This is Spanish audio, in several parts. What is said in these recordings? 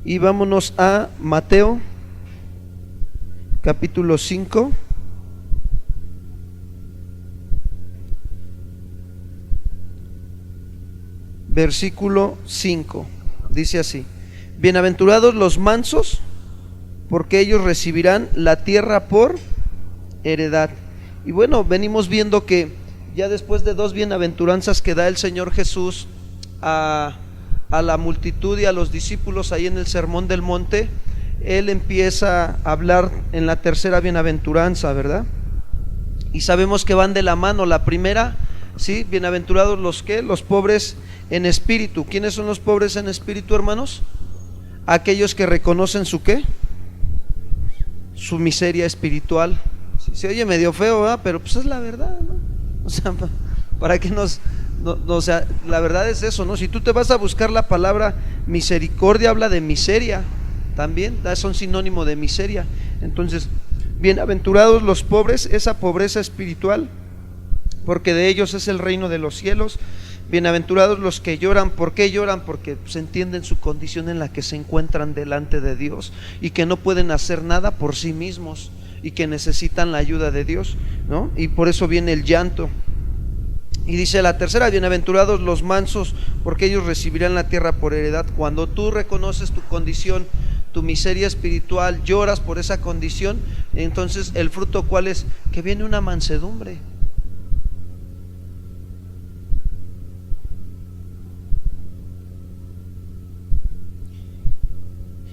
Y vámonos a Mateo capítulo 5, versículo 5. Dice así: bienaventurados los mansos, porque ellos recibirán la tierra por heredad. Y bueno, venimos viendo que ya después de dos bienaventuranzas que da el Señor Jesús a la multitud y a los discípulos ahí en el Sermón del Monte, Él empieza a hablar en la tercera bienaventuranza, ¿verdad? Y sabemos que van de la mano. La primera, ¿sí? Bienaventurados los que, los pobres en espíritu. ¿Quiénes son los pobres en espíritu, hermanos? Aquellos que reconocen su ¿qué? Su miseria espiritual. Se oye medio feo, ¿verdad? Pero pues es la verdad, ¿no? O sea, para que nos... No, o sea, la verdad es eso, ¿no? Si tú te vas a buscar la palabra misericordia, habla de miseria también, son sinónimo de miseria. Entonces, bienaventurados los pobres, esa pobreza espiritual, porque de ellos es el reino de los cielos. Bienaventurados los que lloran. ¿Por qué lloran? Porque se entienden su condición en la que se encuentran delante de Dios y que no pueden hacer nada por sí mismos y que necesitan la ayuda de Dios, ¿no? Y por eso viene el llanto. Y dice la tercera: bienaventurados los mansos, porque ellos recibirán la tierra por heredad. Cuando tú reconoces tu condición, tu miseria espiritual, lloras por esa condición, entonces el fruto ¿cuál es? Que viene una mansedumbre.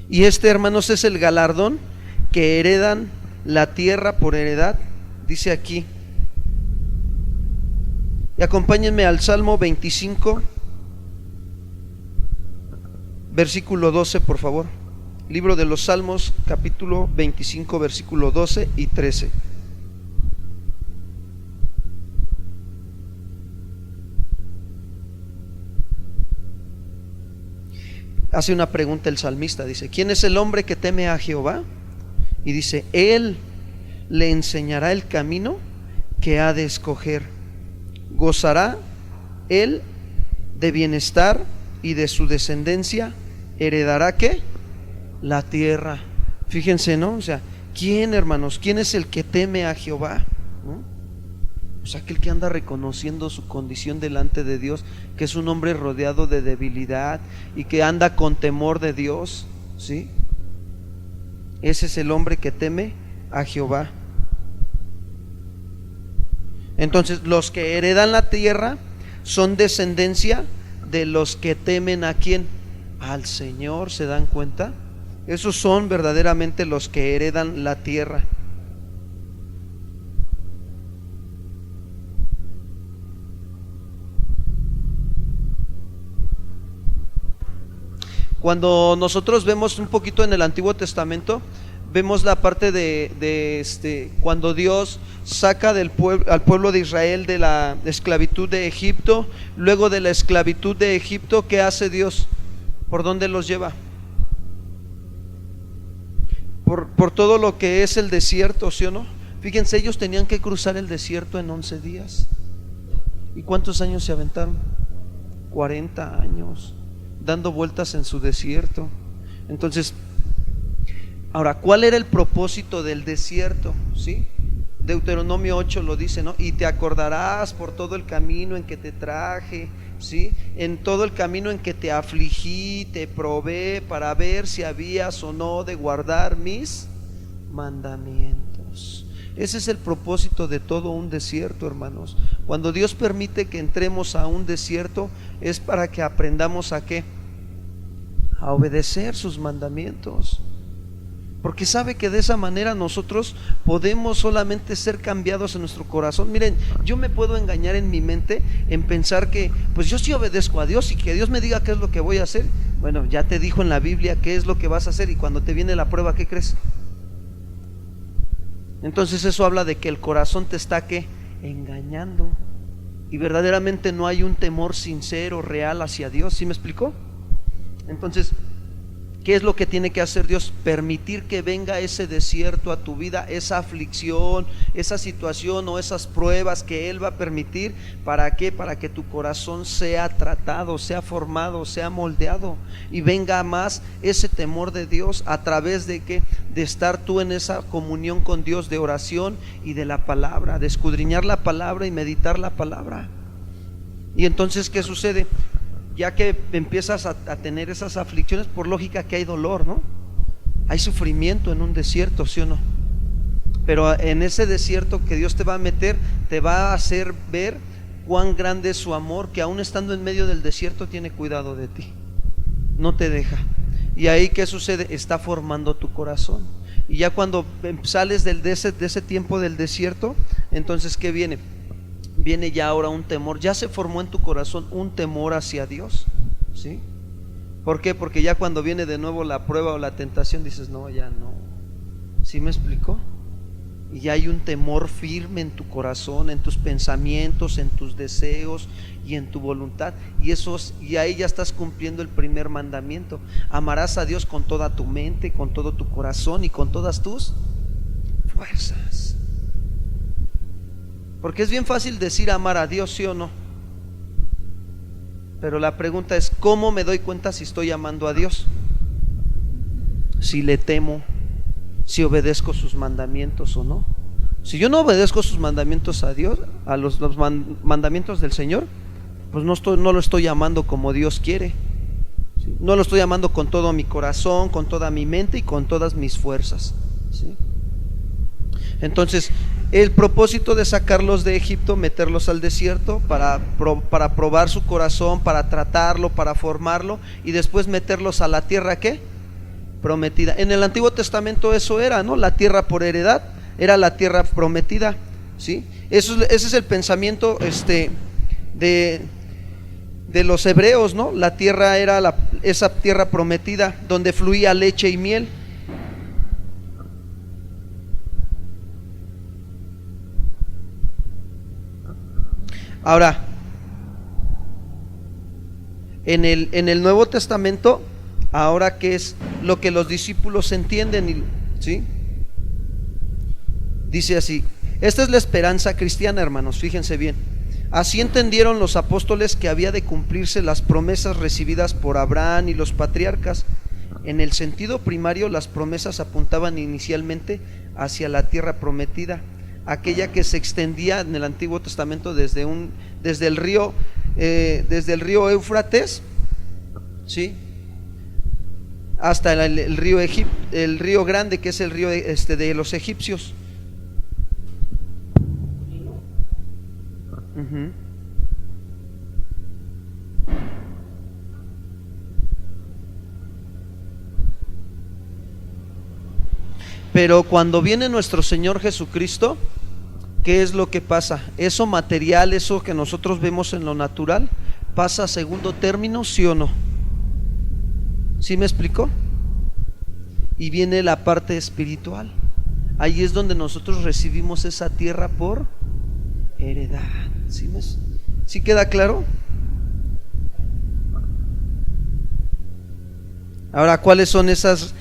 Y hermanos, es el galardón que heredan la tierra por heredad. Dice aquí, y acompáñenme al Salmo 25, versículo 12, por favor. Libro de los Salmos, capítulo 25, versículo 12 y 13. Hace una pregunta el salmista, dice: ¿quién es el hombre que teme a Jehová? Y dice: Él le enseñará el camino que ha de escoger. Gozará él de bienestar y de su descendencia heredará ¿qué? La tierra. Fíjense, ¿no? O sea, ¿quién, hermanos? ¿Quién es el que teme a Jehová? ¿No? Pues aquel que anda reconociendo su condición delante de Dios, que es un hombre rodeado de debilidad y que anda con temor de Dios, ¿sí? Ese es el hombre que teme a Jehová. Entonces, los que heredan la tierra son descendencia de los que temen ¿a quién? Al Señor. ¿Se dan cuenta? Esos son verdaderamente los que heredan la tierra. Cuando nosotros vemos un poquito en el Antiguo Testamento, vemos la parte de cuando Dios saca al pueblo de Israel de la esclavitud de Egipto. Luego de la esclavitud de Egipto, ¿qué hace Dios? ¿Por dónde los lleva? Por todo lo que es el desierto, ¿sí o no? Fíjense, ellos tenían que cruzar el desierto en 11 días. ¿Y cuántos años se aventaron? 40 años dando vueltas en su desierto. Entonces, ahora, ¿cuál era el propósito del desierto? ¿Sí? Deuteronomio 8 lo dice, ¿no? Y te acordarás por todo el camino en que te traje, ¿sí? En todo el camino en que te afligí, te probé para ver si habías o no de guardar mis mandamientos. Ese es el propósito de todo un desierto, hermanos. Cuando Dios permite que entremos a un desierto, es para que aprendamos ¿a qué? A obedecer sus mandamientos. Porque sabe que de esa manera nosotros podemos solamente ser cambiados en nuestro corazón. Miren, yo me puedo engañar en mi mente en pensar que pues yo sí obedezco a Dios y que Dios me diga qué es lo que voy a hacer. Bueno, ya te dijo en la Biblia qué es lo que vas a hacer, y cuando te viene la prueba, ¿qué crees? Entonces eso habla de que el corazón te está ¿qué? Engañando, y verdaderamente no hay un temor sincero, real hacia Dios. ¿Sí me explicó? Entonces, ¿Qué es lo que tiene que hacer Dios? Permitir que venga ese desierto a tu vida, esa aflicción, esa situación o esas pruebas que Él va a permitir. ¿Para qué? Para que tu corazón sea tratado, sea formado, sea moldeado y venga más ese temor de Dios. ¿A través de qué? De estar tú en esa comunión con Dios, de oración y de la palabra, de escudriñar la palabra y meditar la palabra. Y entonces, ¿qué sucede? Ya que empiezas a tener esas aflicciones, por lógica que hay dolor, ¿no? Hay sufrimiento en un desierto, ¿sí o no? Pero en ese desierto que Dios te va a meter, te va a hacer ver cuán grande es su amor, que aún estando en medio del desierto tiene cuidado de ti, no te deja. Y ahí, ¿qué sucede? Está formando tu corazón. Y ya cuando sales de ese tiempo del desierto, entonces, ¿qué viene? Viene ya ahora un temor, ya se formó en tu corazón un temor hacia Dios, ¿sí? ¿Por qué? Porque ya cuando viene de nuevo la prueba o la tentación, dices, no, ya no. ¿Sí me explicó? Y ya hay un temor firme en tu corazón, en tus pensamientos, en tus deseos y en tu voluntad. Y ahí ya estás cumpliendo el primer mandamiento. Amarás a Dios con toda tu mente, con todo tu corazón y con todas tus fuerzas. Porque es bien fácil decir amar a Dios, ¿sí o no? Pero la pregunta es, ¿cómo me doy cuenta si estoy amando a Dios? Si le temo, si obedezco sus mandamientos o no. Si yo no obedezco sus mandamientos a Dios, a los mandamientos del Señor, pues no lo estoy amando como Dios quiere, ¿sí? No lo estoy amando con todo mi corazón, con toda mi mente y con todas mis fuerzas, ¿sí? Entonces, el propósito de sacarlos de Egipto, meterlos al desierto para probar su corazón, para tratarlo, para formarlo, y después meterlos a la tierra, ¿qué? Prometida. En el Antiguo Testamento eso era, ¿no? La tierra por heredad, era la tierra prometida, ¿sí? Ese es el pensamiento de los hebreos, ¿no? La tierra era esa tierra prometida donde fluía leche y miel. Ahora, en el Nuevo Testamento, ahora, ¿qué es lo que los discípulos entienden? ¿Sí? Dice así: esta es la esperanza cristiana, hermanos, fíjense bien. Así entendieron los apóstoles que había de cumplirse las promesas recibidas por Abraham y los patriarcas. En el sentido primario, las promesas apuntaban inicialmente hacia la tierra prometida, aquella que se extendía en el Antiguo Testamento desde el río Éufrates, ¿sí? Hasta el río Grande, que es el río de los egipcios. Uh-huh. Pero cuando viene nuestro Señor Jesucristo, ¿qué es lo que pasa? Eso material, eso que nosotros vemos en lo natural, pasa a segundo término, ¿sí o no? ¿Sí me explicó? Y viene la parte espiritual. Ahí es donde nosotros recibimos esa tierra por heredad. ¿Sí queda claro? Ahora, ¿cuáles son esas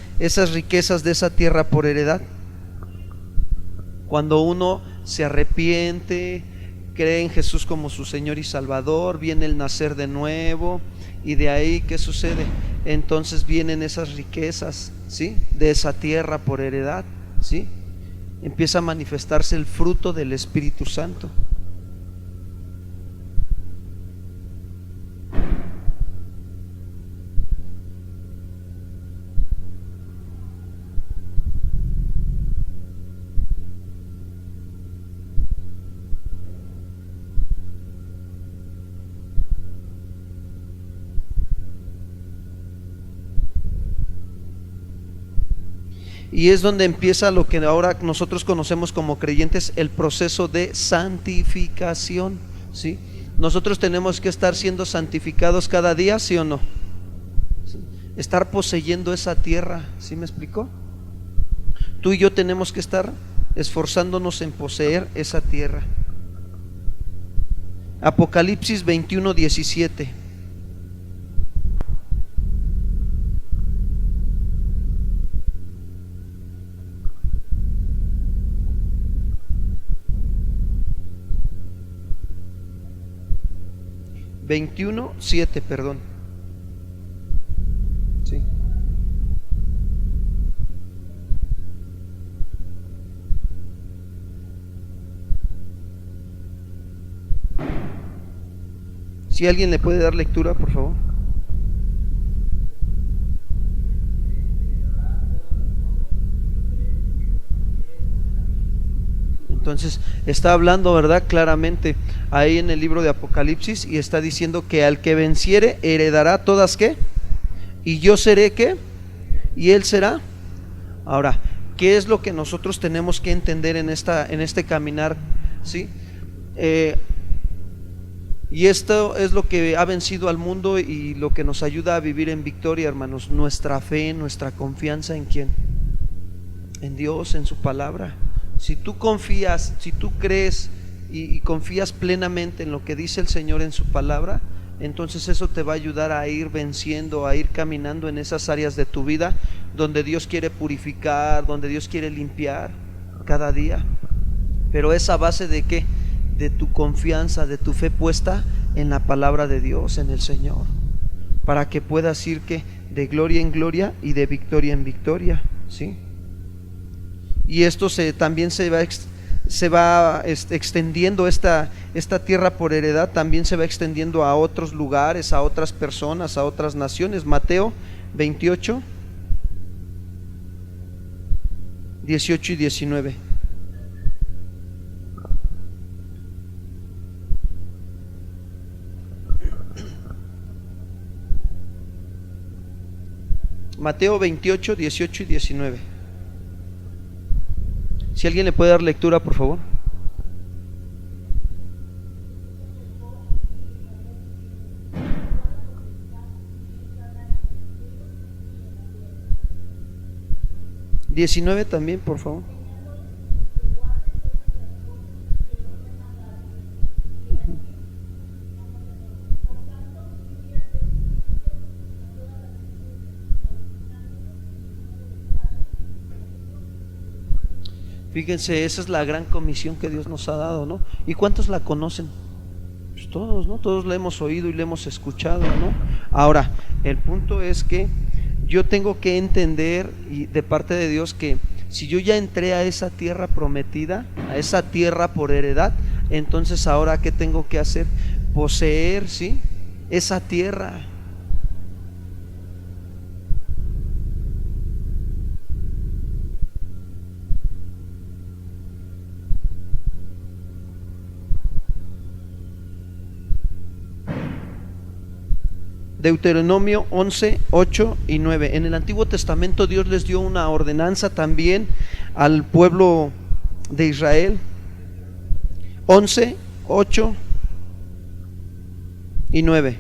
riquezas de esa tierra por heredad? Cuando uno se arrepiente, cree en Jesús como su Señor y Salvador, viene el nacer de nuevo, y de ahí, ¿qué sucede? Entonces vienen esas riquezas, ¿sí? De esa tierra por heredad, ¿sí? Empieza a manifestarse el fruto del Espíritu Santo. Y es donde empieza lo que ahora nosotros conocemos como creyentes, el proceso de santificación, ¿sí? Nosotros tenemos que estar siendo santificados cada día, ¿sí o no? ¿Sí? Estar poseyendo esa tierra, ¿sí me explicó? Tú y yo tenemos que estar esforzándonos en poseer esa tierra. Apocalipsis 21:17. 21:7, perdón. Sí. Si alguien le puede dar lectura, por favor. Entonces está hablando, ¿verdad? Claramente ahí en el libro de Apocalipsis, y está diciendo que al que venciere heredará todas, ¿qué? Y yo seré, ¿qué? Y él será. Ahora, ¿qué es lo que nosotros tenemos que entender en este caminar? ¿Sí? Y esto es lo que ha vencido al mundo y lo que nos ayuda a vivir en victoria, hermanos. Nuestra fe, nuestra confianza en ¿quién? En Dios, en su palabra. Si tú confías, si tú crees y confías plenamente en lo que dice el Señor en su palabra, entonces eso te va a ayudar a ir venciendo, a ir caminando en esas áreas de tu vida donde Dios quiere purificar, donde Dios quiere limpiar cada día. Pero esa base de ¿qué? De tu confianza, de tu fe puesta en la palabra de Dios, en el Señor, para que puedas ir ¿qué? De gloria en gloria y de victoria en victoria, ¿sí? Y esto también se va extendiendo, esta tierra por heredad también se va extendiendo a otros lugares, a otras personas, a otras naciones. Mateo 28, 18 y 19. Mateo 28, 18 y 19. Si alguien le puede dar lectura, por favor. ¿19 también, por favor? Fíjense, esa es la gran comisión que Dios nos ha dado, ¿no? ¿Y cuántos la conocen? Pues todos, ¿no? Todos la hemos oído y la hemos escuchado, ¿no? Ahora, el punto es que yo tengo que entender y de parte de Dios que si yo ya entré a esa tierra prometida, a esa tierra por heredad, entonces ahora ¿qué tengo que hacer? Poseer, ¿sí? Esa tierra. Deuteronomio 11, 8 y 9. En el Antiguo Testamento Dios les dio una ordenanza también al pueblo de Israel. 11, 8 y 9.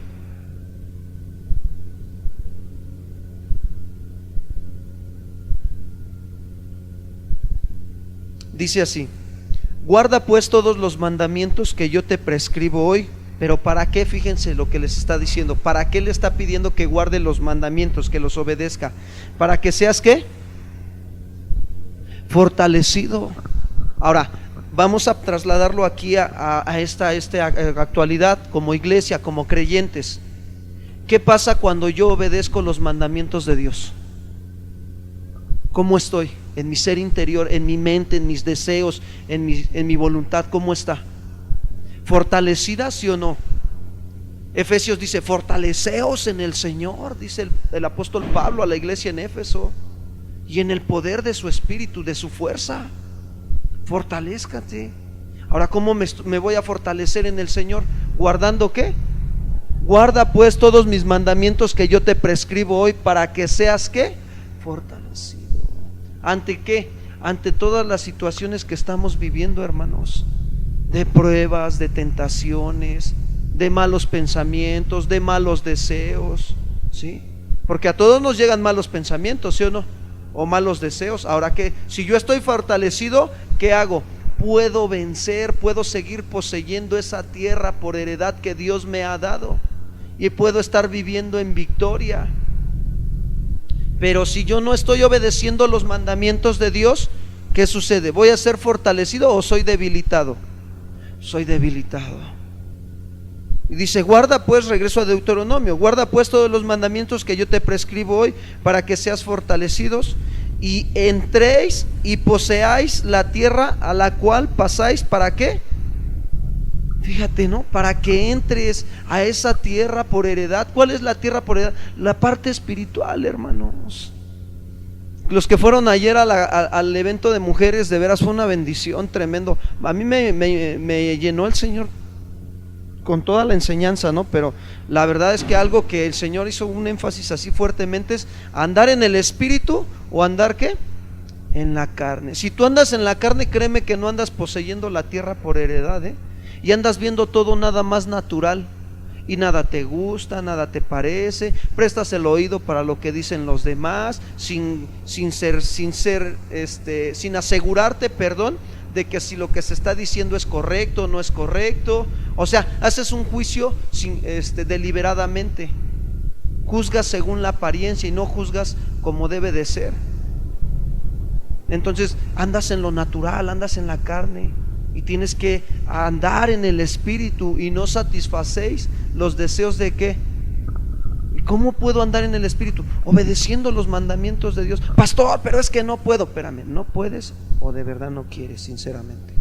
Dice así: guarda pues todos los mandamientos que yo te prescribo hoy. Pero ¿para qué? Fíjense lo que les está diciendo. ¿Para qué le está pidiendo que guarde los mandamientos, que los obedezca? Para que seas ¿qué? Fortalecido. Ahora, vamos a trasladarlo aquí a esta actualidad como iglesia, como creyentes. ¿Qué pasa cuando yo obedezco los mandamientos de Dios? ¿Cómo estoy? En mi ser interior, en mi mente, en mis deseos, en mi voluntad, ¿cómo está? ¿Fortalecida, sí o no? Efesios dice: fortaleceos en el Señor, dice el apóstol Pablo a la iglesia en Éfeso, y en el poder de su espíritu, de su fuerza. Fortalézcate. Ahora, ¿cómo me voy a fortalecer en el Señor? ¿Guardando qué? Guarda pues todos mis mandamientos que yo te prescribo hoy, para que seas ¿qué? Fortalecido. ¿Ante qué? Ante todas las situaciones que estamos viviendo, hermanos, de pruebas, de tentaciones, de malos pensamientos, de malos deseos, ¿sí? Porque a todos nos llegan malos pensamientos, ¿sí o no? O malos deseos. Ahora, ¿qué? Si yo estoy fortalecido, ¿qué hago? Puedo vencer, puedo seguir poseyendo esa tierra por heredad que Dios me ha dado, y puedo estar viviendo en victoria. Pero si yo no estoy obedeciendo los mandamientos de Dios, ¿qué sucede? ¿Voy a ser fortalecido o soy debilitado? Soy debilitado. Y dice, guarda pues, regreso a Deuteronomio, guarda pues todos los mandamientos que yo te prescribo hoy, para que seas fortalecidos y entréis y poseáis la tierra a la cual pasáis. ¿Para qué? Fíjate, ¿no? Para que entres a esa tierra por heredad. ¿Cuál es la tierra por heredad? La parte espiritual, hermanos. Los que fueron ayer al evento de mujeres, de veras fue una bendición tremendo. A mí me llenó el Señor con toda la enseñanza, ¿no? Pero la verdad es que algo que el Señor hizo un énfasis así fuertemente es andar en el espíritu o andar ¿qué? En la carne. Si tú andas en la carne, créeme que no andas poseyendo la tierra por heredad, y andas viendo todo nada más natural y nada te gusta, nada te parece, prestas el oído para lo que dicen los demás sin asegurarte, de que si lo que se está diciendo es correcto o no es correcto. O sea, haces un juicio deliberadamente, juzgas según la apariencia y no juzgas como debe de ser. Entonces andas en lo natural, andas en la carne, y tienes que andar en el espíritu, y no satisfacéis los deseos de ¿qué? ¿Cómo puedo andar en el espíritu? Obedeciendo los mandamientos de Dios. Pastor, pero es que no puedo. Espérame, no puedes o de verdad no quieres, sinceramente.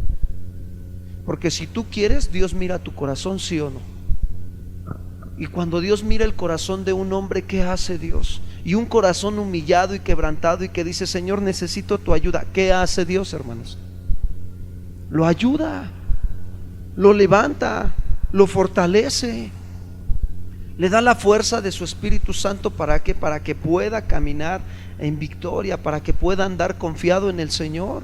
Porque si tú quieres, Dios mira tu corazón, sí o no. Y cuando Dios mira el corazón de un hombre, ¿qué hace Dios? Y un corazón humillado y quebrantado y que dice, Señor, necesito tu ayuda. ¿Qué hace Dios, hermanos? Lo ayuda, lo levanta, lo fortalece, le da la fuerza de su Espíritu Santo. ¿Para qué? Para que pueda caminar en victoria, para que pueda andar confiado en el Señor.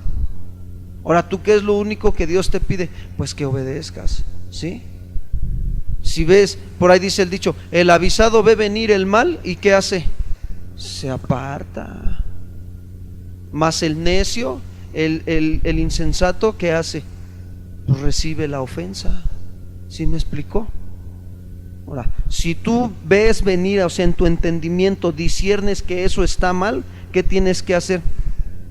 Ahora, ¿tú qué es lo único que Dios te pide? Pues que obedezcas, ¿sí? Si ves, por ahí dice el dicho, el avisado ve venir el mal, ¿y qué hace? Se aparta. Mas el necio, el insensato, ¿qué hace? Pues recibe la ofensa. ¿Sí me explicó? Ahora, si tú ves venir, o sea, en tu entendimiento disciernes que eso está mal, ¿qué tienes que hacer?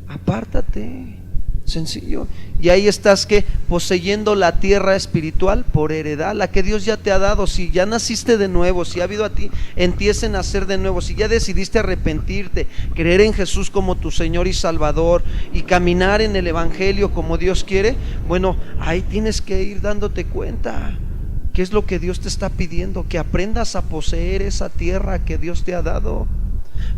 Apártate, sencillo. Y ahí estás que poseyendo la tierra espiritual por heredad, la que Dios ya te ha dado. Si ya naciste de nuevo, si ha habido en ti ese nacer de nuevo, si ya decidiste arrepentirte, creer en Jesús como tu Señor y Salvador y caminar en el Evangelio como Dios quiere, bueno, ahí tienes que ir dándote cuenta qué es lo que Dios te está pidiendo, que aprendas a poseer esa tierra que Dios te ha dado.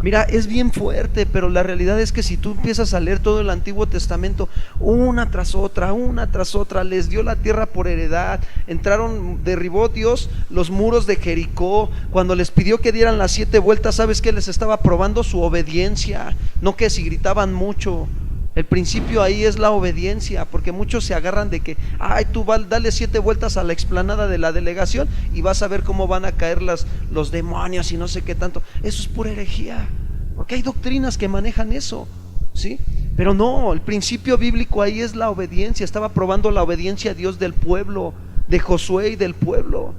Mira, es bien fuerte, pero la realidad es que si tú empiezas a leer todo el Antiguo Testamento, una tras otra, les dio la tierra por heredad. Derribó Dios los muros de Jericó. Cuando les pidió que dieran las 7 vueltas, ¿sabes qué les estaba probando? Su obediencia, no que si gritaban mucho. El principio ahí es la obediencia, porque muchos se agarran de que, ay, tú dale 7 vueltas a la explanada de la delegación y vas a ver cómo van a caer los demonios y no sé qué tanto. Eso es pura herejía, porque hay doctrinas que manejan eso, ¿sí? Pero no, el principio bíblico ahí es la obediencia. Estaba probando la obediencia a Dios del pueblo, de Josué y del pueblo.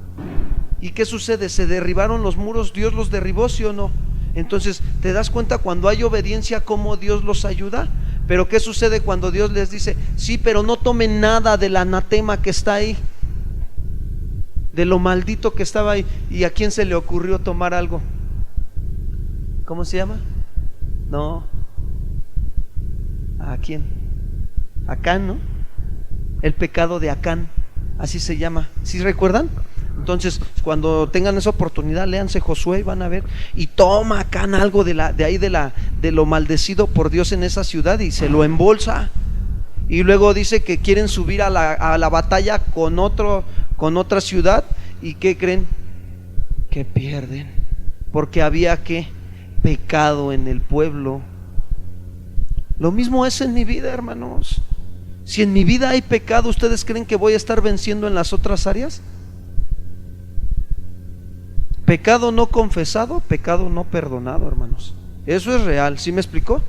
¿Y qué sucede? Se derribaron los muros, Dios los derribó, ¿sí o no? Entonces, ¿te das cuenta cuando hay obediencia cómo Dios los ayuda? Pero ¿qué sucede cuando Dios les dice, sí, pero no tomen nada del anatema que está ahí, de lo maldito que estaba ahí? ¿Y a quién se le ocurrió tomar algo? ¿Cómo se llama? No. ¿A quién? Acán, ¿no? El pecado de Acán, así se llama. ¿Sí recuerdan? Entonces, cuando tengan esa oportunidad, léanse Josué y van a ver. Y toma Acán algo de lo maldecido por Dios en esa ciudad y se lo embolsa. Y luego dice que quieren subir a la batalla con otra ciudad. ¿Y qué creen? Que pierden, porque había ¿qué? Pecado en el pueblo. Lo mismo es en mi vida, hermanos. Si en mi vida hay pecado, ¿ustedes creen que voy a estar venciendo en las otras áreas? Pecado no confesado, pecado no perdonado, hermanos. Eso es real, ¿sí me explicó?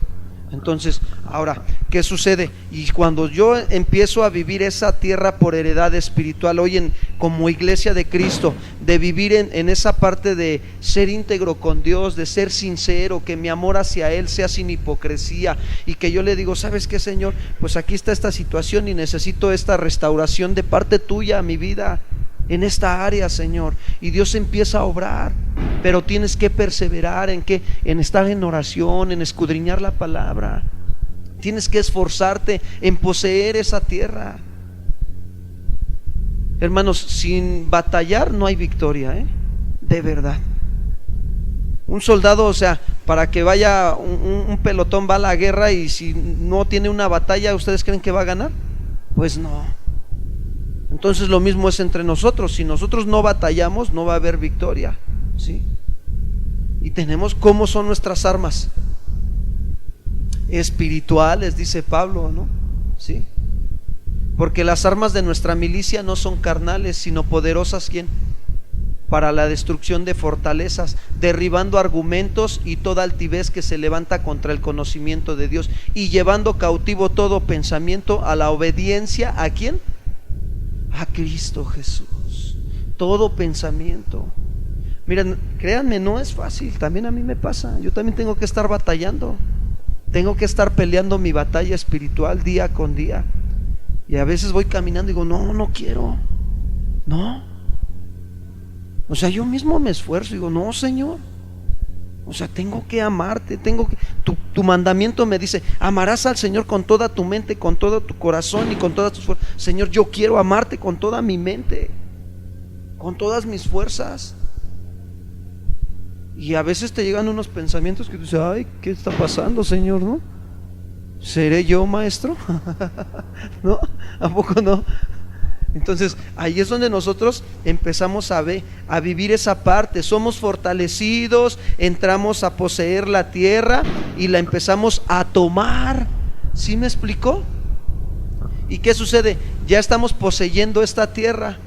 Entonces, ahora, ¿qué sucede? Y cuando yo empiezo a vivir esa tierra por heredad espiritual, hoy como iglesia de Cristo, de vivir en esa parte de ser íntegro con Dios, de ser sincero, que mi amor hacia Él sea sin hipocresía, y que yo le digo, ¿sabes qué, Señor? Pues aquí está esta situación y necesito esta restauración de parte tuya a mi vida. en esta área, Señor, y Dios empieza a obrar, pero tienes que perseverar en que, en estar en oración, en escudriñar la palabra. Tienes que esforzarte en poseer esa tierra. Hermanos, sin batallar no hay victoria, de verdad. Un soldado, o sea, para que vaya un pelotón va a la guerra y si no tiene una batalla, ¿ustedes creen que va a ganar? Pues no. Entonces lo mismo es entre nosotros. Si nosotros no batallamos, no va a haber victoria, ¿sí? Y tenemos, ¿cómo son nuestras armas? Espirituales, dice Pablo, ¿no? ¿Sí? Porque las armas de nuestra milicia no son carnales, sino poderosas, ¿quién? Para la destrucción de fortalezas, derribando argumentos y toda altivez que se levanta contra el conocimiento de Dios, y llevando cautivo todo pensamiento a la obediencia, ¿a quién? A Cristo Jesús. Todo pensamiento. Miren, créanme, no es fácil, también a mí me pasa. Yo también tengo que estar batallando, tengo que estar peleando mi batalla espiritual día con día. Y a veces voy caminando y digo, no quiero, no. O sea, yo mismo me esfuerzo y digo, no, Señor, o sea, tengo que amarte, tu mandamiento me dice, amarás al Señor con toda tu mente, con todo tu corazón y con todas tus fuerzas. Señor, yo quiero amarte con toda mi mente, con todas mis fuerzas. Y a veces te llegan unos pensamientos que tú dices, ay, ¿qué está pasando, Señor? ¿No? ¿Seré yo, maestro? ¿No? ¿A poco no? Entonces ahí es donde nosotros empezamos a vivir esa parte. Somos fortalecidos, entramos a poseer la tierra y la empezamos a tomar. ¿Sí me explicó? ¿Y qué sucede? Ya estamos poseyendo esta tierra.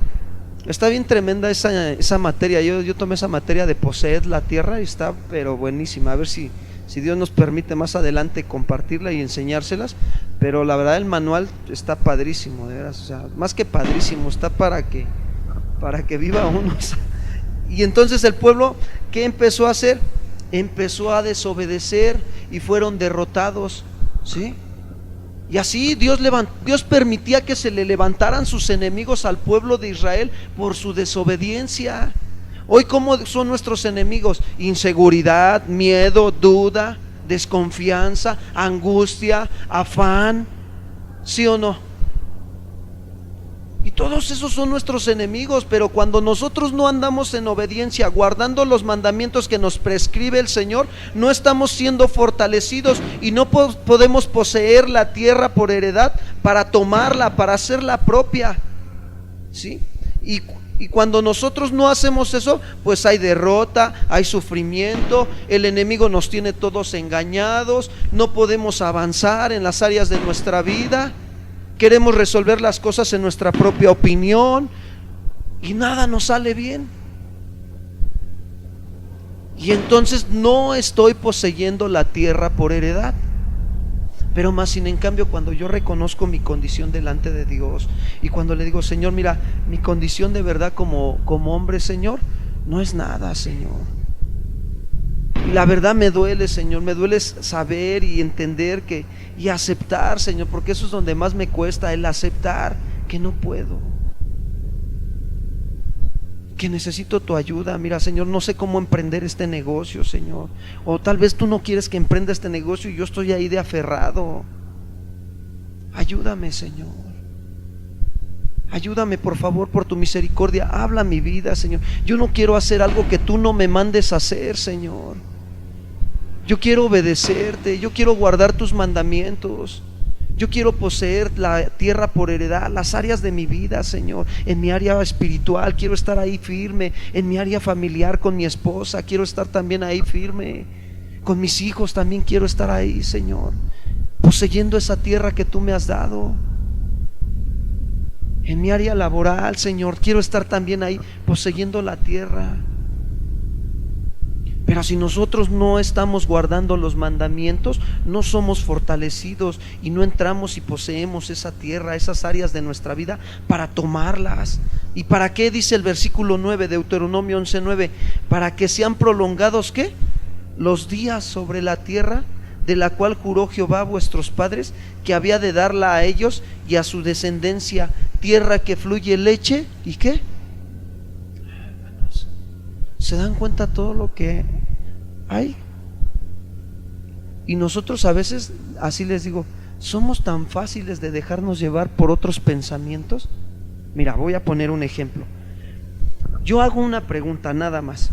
Está bien tremenda esa materia. Yo tomé esa materia de poseer la tierra y está pero buenísima. A ver si Dios nos permite más adelante compartirla y enseñárselas. Pero la verdad el manual está padrísimo, de veras, o sea, más que padrísimo, está para que viva uno. Y entonces el pueblo, ¿qué empezó a hacer? Empezó a desobedecer y fueron derrotados, ¿sí? Y así Dios permitía que se le levantaran sus enemigos al pueblo de Israel por su desobediencia. Hoy, ¿cómo son nuestros enemigos? Inseguridad, miedo, duda, desconfianza, angustia, afán, ¿sí o no? Y todos esos son nuestros enemigos. Pero cuando nosotros no andamos en obediencia, guardando los mandamientos que nos prescribe el Señor, no estamos siendo fortalecidos y no podemos poseer la tierra por heredad para tomarla, para hacerla propia, ¿sí? Y cuando nosotros no hacemos eso, pues hay derrota, hay sufrimiento, el enemigo nos tiene todos engañados, no podemos avanzar en las áreas de nuestra vida, queremos resolver las cosas en nuestra propia opinión y nada nos sale bien. Y entonces no estoy poseyendo la tierra por heredad. Pero más sin en cambio, cuando yo reconozco mi condición delante de Dios y cuando le digo, Señor, mira, mi condición de verdad como hombre, Señor, no es nada, Señor. Y la verdad me duele, Señor, me duele saber y entender y aceptar, Señor, porque eso es donde más me cuesta, el aceptar que no puedo, que necesito tu ayuda. Mira, Señor, no sé cómo emprender este negocio, Señor. O tal vez tú no quieres que emprenda este negocio y yo estoy ahí de aferrado. Ayúdame, Señor. Ayúdame, por favor, por tu misericordia. Habla mi vida, Señor. Yo no quiero hacer algo que tú no me mandes a hacer, Señor. Yo quiero obedecerte. Yo quiero guardar tus mandamientos. Yo quiero poseer la tierra por heredad, las áreas de mi vida, Señor. En mi área espiritual quiero estar ahí firme. En mi área familiar con mi esposa quiero estar también ahí firme. Con mis hijos también quiero estar ahí, Señor, poseyendo esa tierra que tú me has dado. En mi área laboral, Señor, quiero estar también ahí poseyendo la tierra. Pero si nosotros no estamos guardando los mandamientos, no somos fortalecidos y no entramos y poseemos esa tierra, esas áreas de nuestra vida para tomarlas. ¿Y para qué? Dice el versículo 9, Deuteronomio 11:9, para que sean prolongados, ¿qué? Los días sobre la tierra de la cual juró Jehová a vuestros padres que había de darla a ellos y a su descendencia, tierra que fluye leche y ¿qué? ¿Se dan cuenta todo lo que hay? Y nosotros a veces, así les digo, somos tan fáciles de dejarnos llevar por otros pensamientos. Mira, voy a poner un ejemplo. Yo hago una pregunta nada más,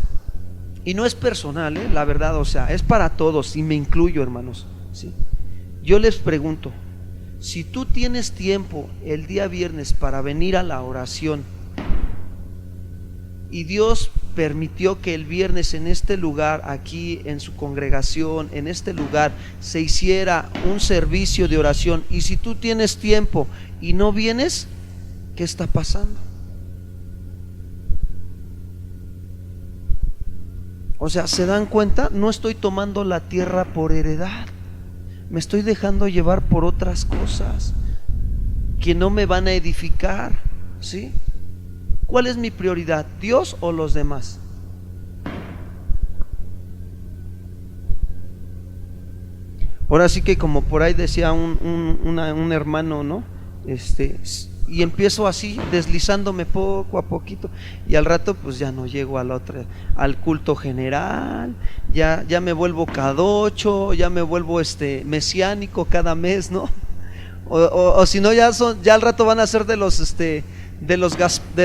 y no es personal, la verdad, o sea, es para todos, y me incluyo, hermanos, ¿sí? Yo les pregunto, si tú tienes tiempo el día viernes para venir a la oración, y Dios permitió que el viernes en este lugar, aquí en su congregación, en este lugar, se hiciera un servicio de oración, y si tú tienes tiempo y no vienes, ¿qué está pasando? O sea, ¿se dan cuenta? No estoy tomando la tierra por heredad, me estoy dejando llevar por otras cosas que no me van a edificar, ¿sí? ¿Cuál es mi prioridad? ¿Dios o los demás? Ahora sí que, como por ahí decía un hermano, ¿no? Y empiezo así, deslizándome poco a poquito, y al rato pues ya no llego al culto general, ya me vuelvo kadocho, ya me vuelvo mesiánico cada mes, ¿no? O si no, ya al rato van a ser de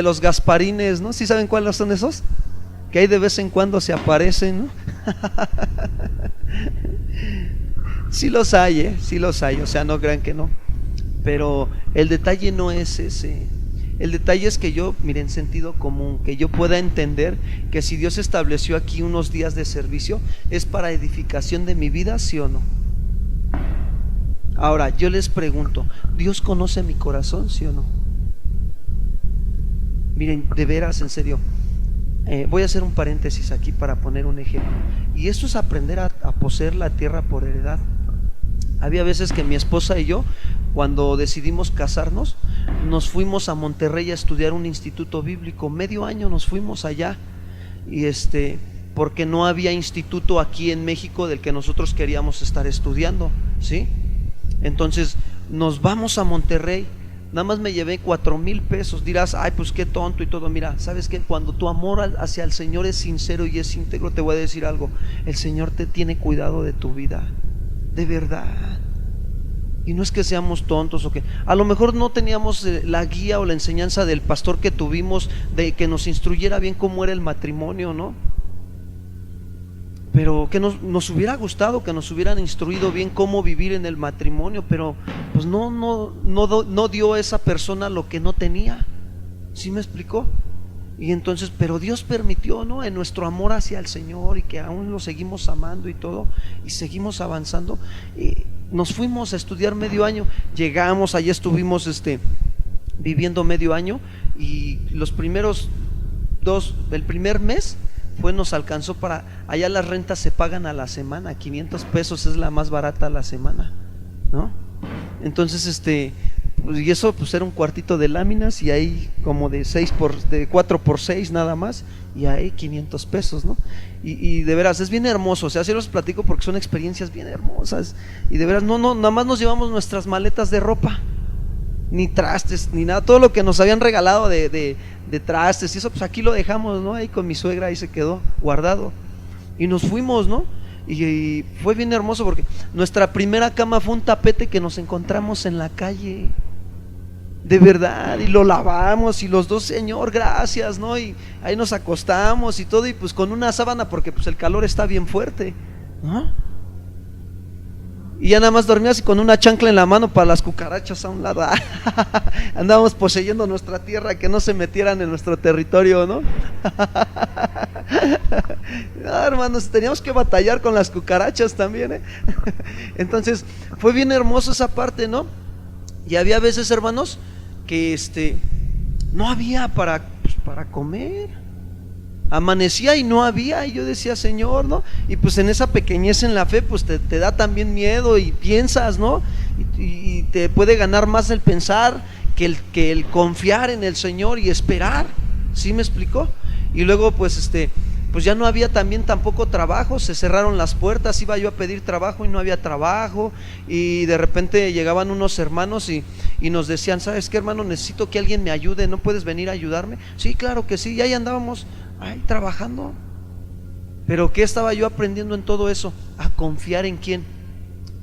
los gasparines, ¿no? ¿Sí saben cuáles son esos? Que ahí de vez en cuando se aparecen, ¿no? Sí los hay, sí los hay, o sea, no crean que no. Pero el detalle no es ese. El detalle es que yo, miren, sentido común, que yo pueda entender que si Dios estableció aquí unos días de servicio, es para edificación de mi vida, ¿sí o no? Ahora, yo les pregunto, ¿Dios conoce mi corazón, sí o no? Miren, de veras, en serio, voy a hacer un paréntesis aquí para poner un ejemplo. Y esto es aprender a poseer la tierra por heredad. Había veces que mi esposa y yo, cuando decidimos casarnos, nos fuimos a Monterrey a estudiar un instituto bíblico. Medio año nos fuimos allá, y porque no había instituto aquí en México del que nosotros queríamos estar estudiando, ¿sí? Entonces nos vamos a Monterrey. Nada más me llevé 4,000 pesos. Dirás, ay, pues qué tonto y todo. Mira, ¿sabes qué? Cuando tu amor hacia el Señor es sincero y es íntegro, te voy a decir algo: el Señor te tiene cuidado de tu vida, de verdad. Y no es que seamos tontos o que a lo mejor no teníamos la guía o la enseñanza del pastor que tuvimos, de que nos instruyera bien cómo era el matrimonio, ¿no? Pero que nos hubiera gustado que nos hubieran instruido bien cómo vivir en el matrimonio, pero pues no dio a esa persona lo que no tenía. ¿Sí me explicó? Y entonces, pero Dios permitió, ¿no? En nuestro amor hacia el Señor, y que aún lo seguimos amando y todo, y seguimos avanzando. Y nos fuimos a estudiar medio año. Llegamos, allí estuvimos viviendo medio año, y los primeros el primer mes nos alcanzó para, allá las rentas se pagan a la semana, 500 pesos es la más barata a la semana, ¿no? Entonces pues, y eso pues era un cuartito de láminas, y ahí como de 4x6 nada más, y ahí 500 pesos, ¿no? Y de veras es bien hermoso, o sea, así los platico porque son experiencias bien hermosas, y de veras no, nada más nos llevamos nuestras maletas de ropa, ni trastes, ni nada. Todo lo que nos habían regalado de trastes y eso, pues aquí lo dejamos, ¿no? Ahí con mi suegra, ahí se quedó guardado. Y nos fuimos, ¿no? Y fue bien hermoso porque nuestra primera cama fue un tapete que nos encontramos en la calle. De verdad, y lo lavamos, y los dos, Señor, gracias, ¿no? Y ahí nos acostamos y todo, y pues con una sábana, porque pues el calor está bien fuerte, ¿no? Y ya nada más dormías y con una chancla en la mano para las cucarachas a un lado. Andábamos poseyendo nuestra tierra, que no se metieran en nuestro territorio, ¿no? No, hermanos, teníamos que batallar con las cucarachas también, ¿eh? Entonces fue bien hermoso esa parte, ¿no? Y había veces, hermanos, que no había para comer. Amanecía y no había, y yo decía, Señor, ¿no? Y pues en esa pequeñez en la fe, pues te da también miedo, y piensas, ¿no? Y te puede ganar más el pensar que el confiar en el Señor y esperar. ¿Sí me explicó? Y luego pues pues ya no había también tampoco trabajo, se cerraron las puertas. Iba yo a pedir trabajo y no había trabajo, y de repente llegaban unos hermanos y nos decían, ¿sabes qué, hermano? Necesito que alguien me ayude, ¿no puedes venir a ayudarme? Sí, claro que sí. Y ahí andábamos, ahí trabajando, Pero ¿qué estaba yo aprendiendo en todo eso? A confiar en quién,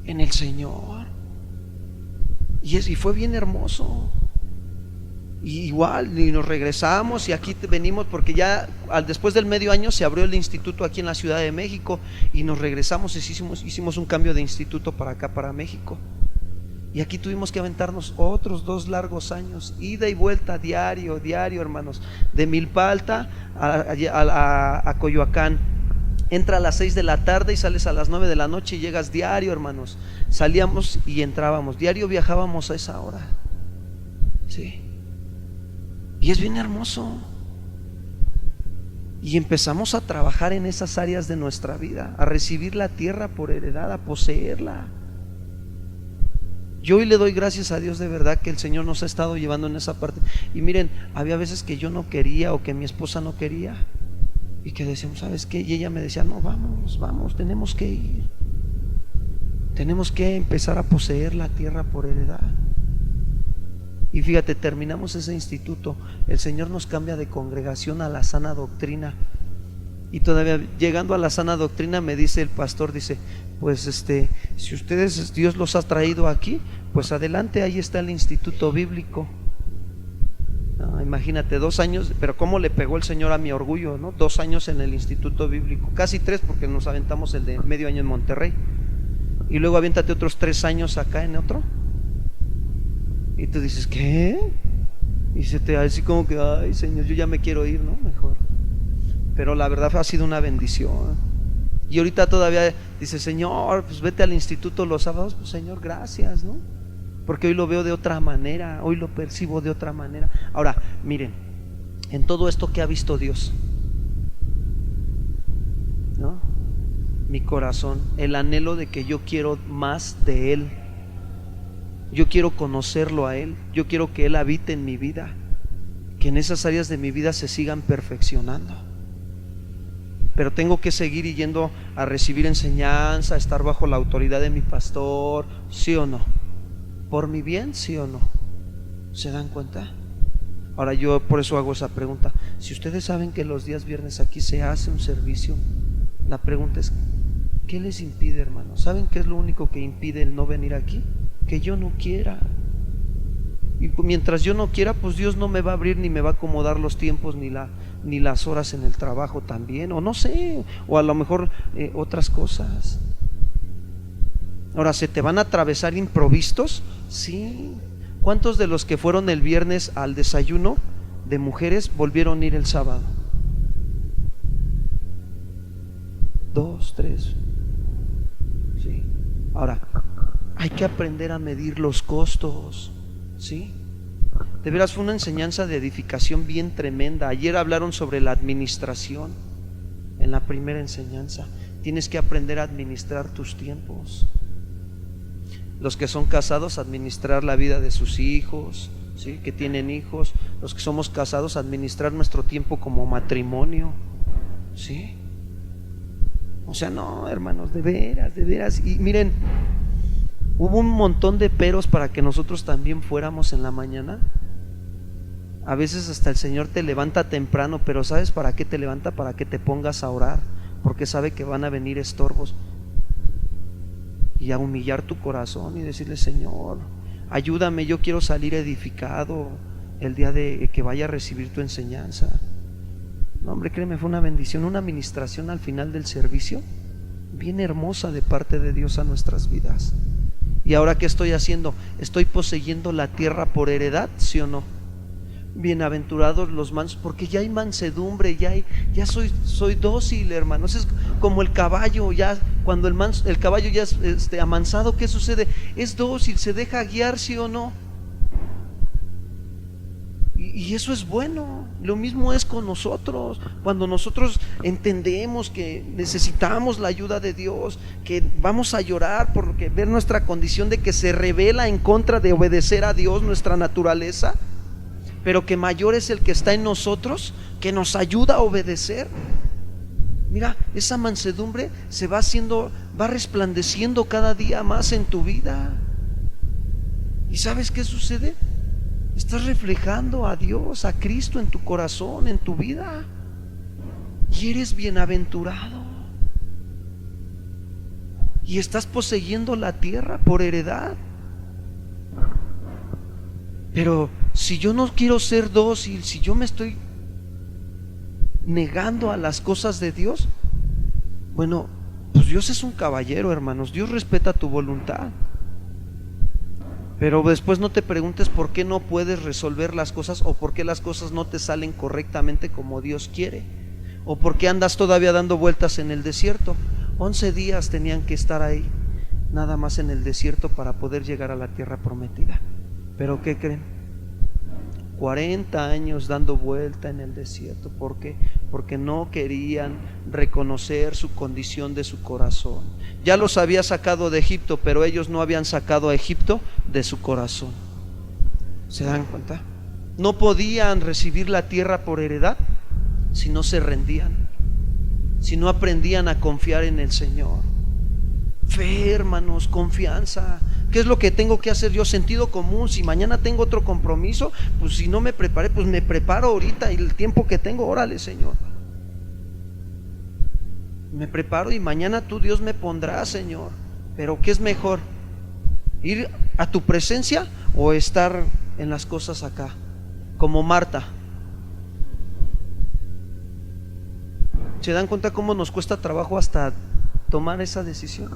en el Señor. Y fue bien hermoso. Y igual, y nos regresamos y aquí venimos porque ya después del medio año se abrió el instituto aquí en la Ciudad de México y nos regresamos y hicimos un cambio de instituto para acá, para México. Y aquí tuvimos que aventarnos otros 2 largos años, ida y vuelta diario, hermanos, de Milpa Alta a Coyoacán. Entra a las 6 de la tarde y sales a las 9 de la noche y llegas diario, hermanos. Salíamos y entrábamos, diario viajábamos a esa hora. Sí. Y es bien hermoso. Y empezamos a trabajar en esas áreas de nuestra vida, a recibir la tierra por heredad, a poseerla. Yo hoy le doy gracias a Dios de verdad que el Señor nos ha estado llevando en esa parte. Y miren, había veces que yo no quería o que mi esposa no quería y que decíamos, ¿sabes qué? Y ella me decía, no, vamos, tenemos que ir. Tenemos que empezar a poseer la tierra por heredad. Y fíjate, terminamos ese instituto, el Señor nos cambia de congregación a la sana doctrina. Y todavía llegando a la sana doctrina me dice el pastor, dice, pues si ustedes, Dios los ha traído aquí, pues adelante, ahí está el instituto bíblico. No, imagínate, 2 años, pero cómo le pegó el Señor a mi orgullo, ¿no? 2 años en el instituto bíblico, casi 3 porque nos aventamos el de medio año en Monterrey. Y luego aviéntate otros 3 años acá en otro. Y tú dices, ¿qué? Y se te así como que, ay Señor, yo ya me quiero ir, ¿no? Mejor. Pero la verdad ha sido una bendición. Y ahorita todavía dice, Señor, pues vete al instituto los sábados. Pues Señor, gracias, ¿no? Porque hoy lo veo de otra manera, hoy lo percibo de otra manera. Ahora, miren, en todo esto que ha visto Dios, ¿no? Mi corazón, el anhelo de que yo quiero más de Él. Yo quiero conocerlo a Él, yo quiero que Él habite en mi vida, que en esas áreas de mi vida se sigan perfeccionando. Pero tengo que seguir yendo a recibir enseñanza, a estar bajo la autoridad de mi pastor, ¿sí o no? ¿Por mi bien, sí o no? ¿Se dan cuenta? Ahora yo por eso hago esa pregunta. Si ustedes saben que los días viernes aquí se hace un servicio, la pregunta es, ¿qué les impide, hermano? ¿Saben qué es lo único que impide el no venir aquí? Que yo no quiera. Y mientras yo no quiera, pues Dios no me va a abrir ni me va a acomodar los tiempos ni las horas en el trabajo también, o no sé, o a lo mejor otras cosas. Ahora, ¿se te van a atravesar improvistos? Sí. ¿Cuántos de los que fueron el viernes al desayuno de mujeres volvieron a ir el sábado? 2, 3. Sí. Ahora, hay que aprender a medir los costos, ¿sí? De veras fue una enseñanza de edificación bien tremenda. Ayer hablaron sobre la administración en la primera enseñanza. Tienes que aprender a administrar tus tiempos. Los que son casados, administrar la vida de sus hijos, ¿sí? Que tienen hijos. Los que somos casados, administrar nuestro tiempo como matrimonio, ¿sí? O sea, no, hermanos, de veras. Y miren, hubo un montón de peros para que nosotros también fuéramos en la mañana. A veces hasta el Señor te levanta temprano, pero ¿sabes para qué te levanta? Para que te pongas a orar, porque sabe que van a venir estorbos. Y a humillar tu corazón y decirle, Señor, ayúdame, yo quiero salir edificado el día de que vaya a recibir tu enseñanza. No, hombre, créeme, fue una bendición, una administración al final del servicio bien hermosa de parte de Dios a nuestras vidas. ¿Y ahora qué estoy haciendo? ¿Estoy poseyendo la tierra por heredad, sí o no? Bienaventurados los mansos, porque ya hay mansedumbre, ya soy dócil, hermanos. Es como el caballo, ya cuando el caballo ya es amansado, ¿qué sucede? Es dócil, se deja guiar, sí o no. Y eso es bueno. Lo mismo es con nosotros. Cuando nosotros entendemos que necesitamos la ayuda de Dios, que vamos a llorar porque ver nuestra condición de que se revela en contra de obedecer a Dios, nuestra naturaleza, pero que mayor es el que está en nosotros, que nos ayuda a obedecer. Mira, esa mansedumbre se va haciendo, va resplandeciendo cada día más en tu vida. ¿Y sabes qué sucede? Estás reflejando a Dios, a Cristo en tu corazón, en tu vida, y eres bienaventurado. y estás poseyendo la tierra por heredad. Pero si yo no quiero ser dócil, si yo me estoy negando a las cosas de Dios, bueno, pues Dios es un caballero, hermanos. Dios respeta tu voluntad. Pero después no te preguntes por qué no puedes resolver las cosas, o por qué las cosas no te salen correctamente como Dios quiere, o por qué andas todavía dando vueltas en el desierto. 11 días tenían que estar ahí, nada más en el desierto, para poder llegar a la tierra prometida. Pero ¿qué creen? 40 años dando vuelta en el desierto. ¿Por qué? Porque no querían reconocer su condición de su corazón. Ya los había sacado de Egipto, pero ellos no habían sacado a Egipto de su corazón. ¿Se dan cuenta? No podían recibir la tierra por heredad si no se rendían, si no aprendían a confiar en el Señor. Fe, hermanos, confianza. ¿Qué es lo que tengo que hacer yo? Sentido común. Si mañana tengo otro compromiso, pues si no me preparé, pues me preparo ahorita, y el tiempo que tengo, órale, Señor, me preparo, y mañana tú, Dios, me pondrá, Señor. Pero ¿qué es mejor? ¿Ir a tu presencia o estar en las cosas acá? Como Marta. ¿Se dan cuenta cómo nos cuesta trabajo hasta tomar esa decisión?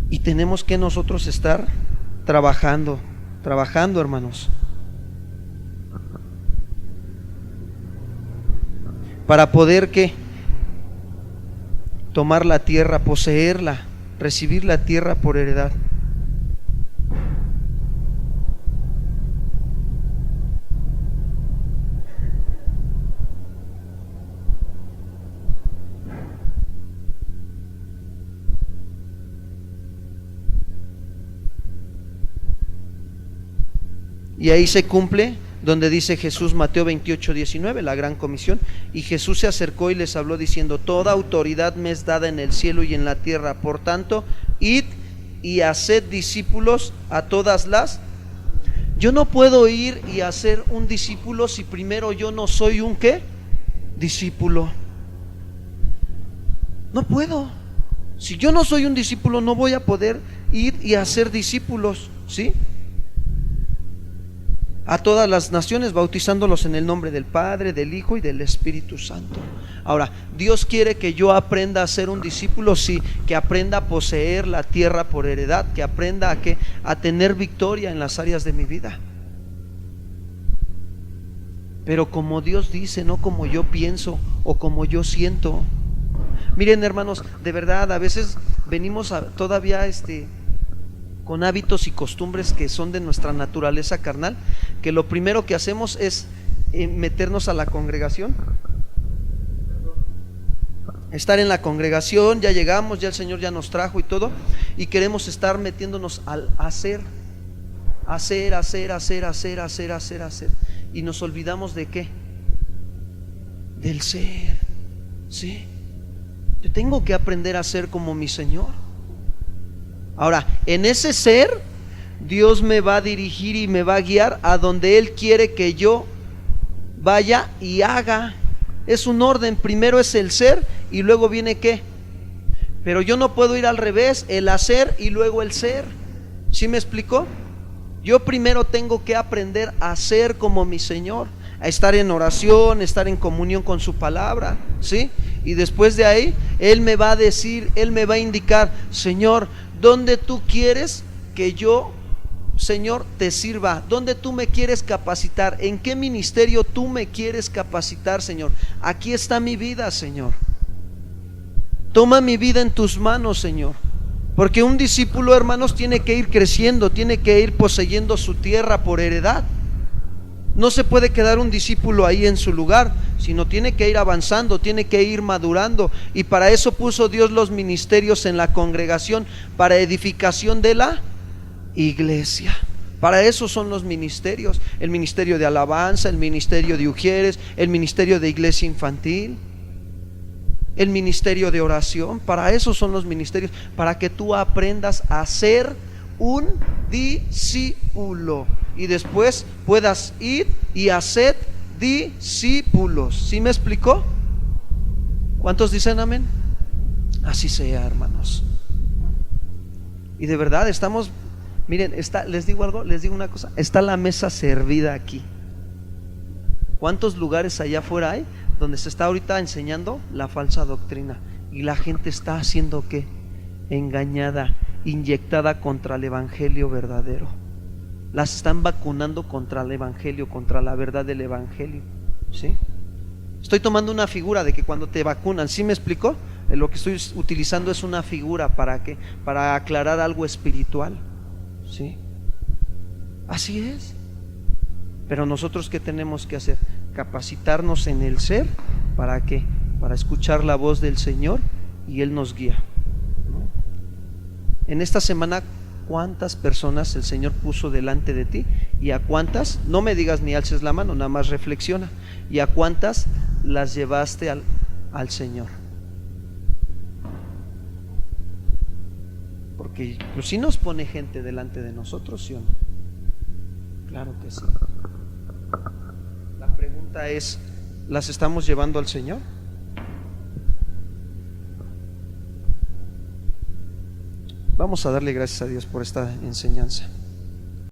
Y tenemos que nosotros estar trabajando, hermanos, para poder ¿qué? Tomar la tierra, poseerla, recibir la tierra por heredad. Y ahí se cumple donde dice Jesús, Mateo 28:19, la gran comisión. Y Jesús se acercó y les habló diciendo: toda autoridad me es dada en el cielo y en la tierra. Por tanto, id y haced discípulos a todas las... Yo no puedo ir y hacer un discípulo si primero yo no soy un ¿qué? Discípulo. No puedo. Si yo no soy un discípulo, no voy a poder ir y hacer discípulos, ¿sí? A todas las naciones, bautizándolos en el nombre del Padre, del Hijo y del Espíritu Santo. Ahora, Dios quiere que yo aprenda a ser un discípulo, sí, que aprenda a poseer la tierra por heredad, que aprenda a tener victoria en las áreas de mi vida. Pero como Dios dice, no como yo pienso o como yo siento. Miren, hermanos, de verdad, a veces venimos todavía con hábitos y costumbres que son de nuestra naturaleza carnal, que lo primero que hacemos es meternos a la congregación, estar en la congregación, ya llegamos, ya el Señor ya nos trajo y todo, y queremos estar metiéndonos al hacer, y nos olvidamos de ¿qué? Del ser, ¿sí? Yo tengo que aprender a ser como mi Señor. Ahora, en ese ser, Dios me va a dirigir y me va a guiar a donde Él quiere que yo vaya y haga. Es un orden, primero es el ser y luego viene ¿qué? Pero yo no puedo ir al revés, el hacer y luego el ser. ¿Sí me explicó? Yo primero tengo que aprender a ser como mi Señor, a estar en oración, estar en comunión con su palabra, ¿sí? Y después de ahí, Él me va a decir, Él me va a indicar: Señor, ¿dónde tú quieres que yo, Señor, te sirva? ¿Dónde tú me quieres capacitar? ¿En qué ministerio tú me quieres capacitar, Señor? Aquí está mi vida, Señor. Toma mi vida en tus manos, Señor. Porque un discípulo, hermanos, tiene que ir creciendo, tiene que ir poseyendo su tierra por heredad. No se puede quedar un discípulo ahí en su lugar, sino tiene que ir avanzando, tiene que ir madurando. Y para eso puso Dios los ministerios en la congregación, para edificación de la iglesia. Para eso son los ministerios: el ministerio de alabanza, el ministerio de ujieres, el ministerio de iglesia infantil, el ministerio de oración. Para eso son los ministerios, para que tú aprendas a ser un discípulo y después puedas ir y hacer discípulos. ¿Sí me explicó? ¿Cuántos dicen amén? Así sea, hermanos. Y de verdad estamos, miren, les digo algo, les digo una cosa, está la mesa servida aquí. ¿Cuántos lugares allá afuera hay donde se está ahorita enseñando la falsa doctrina? Y la gente está haciendo ¿qué? Engañada, inyectada contra el evangelio verdadero. Las están vacunando contra el evangelio, contra la verdad del evangelio. ¿Sí? Estoy tomando una figura de que cuando te vacunan, ¿sí me explicó? Lo que estoy utilizando es una figura para ¿qué? Para aclarar algo espiritual. ¿Sí? Así es. Pero nosotros ¿qué tenemos que hacer? Capacitarnos en el ser. ¿Para qué? Para escuchar la voz del Señor y Él nos guía, ¿no? En esta semana, ¿cuántas personas el Señor puso delante de ti? Y a cuántas, no me digas ni alces la mano, nada más reflexiona. Y a cuántas las llevaste al Señor. Porque pues sí nos pone gente delante de nosotros, ¿sí o no? Claro que sí. La pregunta es, ¿las estamos llevando al Señor? Vamos a darle gracias a Dios por esta enseñanza.